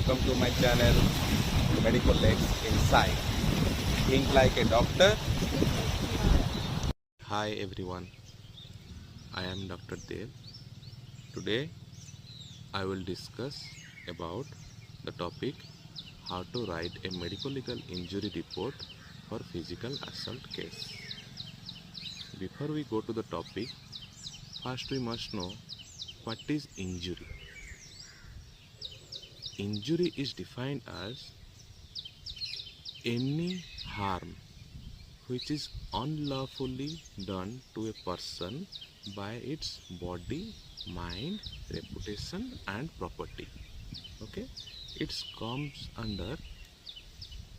welcome to my channel Medical Legs Inside. Think like a doctor. Hi everyone, I am Dr. Dev. Today I will discuss about the topic how to write a medical legal injury report for physical assault case. Before we go to the topic, first we must know what is injury. Injury is defined as any harm which is unlawfully done to a person by its body, mind, reputation and property. Okay, it comes under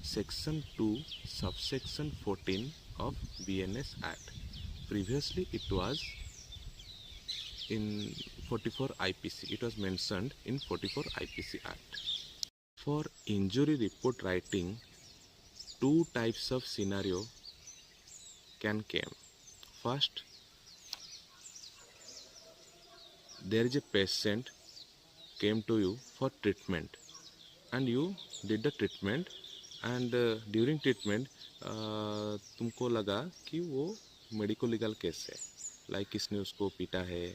section 2 subsection 14 of BNS Act. Previously it was in 44 IPC. It was mentioned in 44 IPC Act. For injury report writing, two types of scenario can come. First, there is a patient came to you for treatment and you did the treatment and during treatment तुमको लगा कि वो medico legal case है, like किसने उसको पीटा है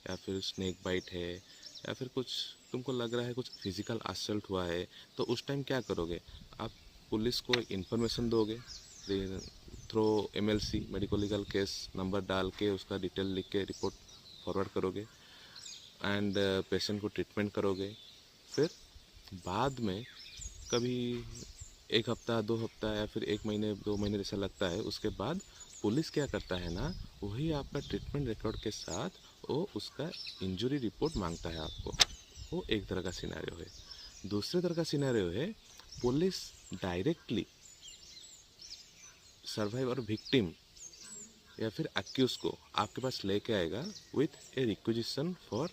या फिर स्नेक बाइट है या फिर कुछ तुमको लग रहा है कुछ फिजिकल असल्ट हुआ है, तो उस टाइम क्या करोगे? आप पुलिस को इन्फॉर्मेशन दोगे through MLC medico legal case number डाल के उसका डिटेल लिख के रिपोर्ट फॉरवर्ड करोगे एंड पेशेंट को ट्रीटमेंट करोगे। फिर बाद में कभी एक हफ्ता 2 हफ्ता या फिर 1 महीने 2 महीने जैसा लगता है, उसके बाद पुलिस क्या करता है ना, वही आपका ट्रीटमेंट रिकॉर्ड के साथ वो उसका इंजरी रिपोर्ट मांगता है आपको। वो एक तरह का सिनेरियो है। दूसरे तरह का सिनेरियो है पुलिस डायरेक्टली सर्वाइवर विक्टिम या फिर अक्यूज को आपके पास लेके आएगा with A requisition for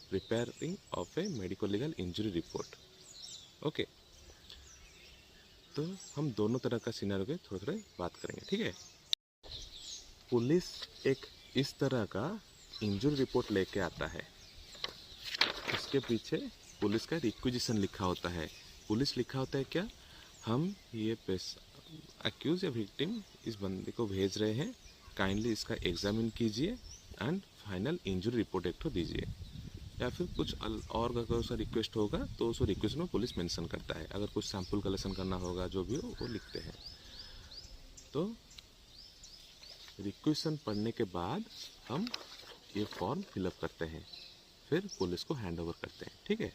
preparing of A medico legal injury report. Okay, तो हम दोनों तरह का सिनेरियो के थोड़े थोड़े बात करेंगे, ठीक है। पुलिस एक इस तरह का इंजरी रिपोर्ट लेके आता है, उसके पीछे पुलिस का रिक्विजिशन लिखा होता है। पुलिस लिखा होता है क्या, हम ये अक्यूज या विक्टिम इस बंदे को भेज रहे हैं, काइंडली इसका एग्जामिन कीजिए एंड फाइनल इंजरी रिपोर्ट एक तो दीजिए। या फिर कुछ और अगर उसका रिक्वेस्ट होगा तो उस रिक्वेस्ट में पुलिस मेंशन करता है, अगर कुछ सैंपल कलेक्शन करना होगा जो भी हो वो लिखते हैं। तो रिक्वेशन पढ़ने के बाद हम ये फॉर्म फिलअप करते हैं, फिर पुलिस को हैंड ओवर करते हैं, ठीक है।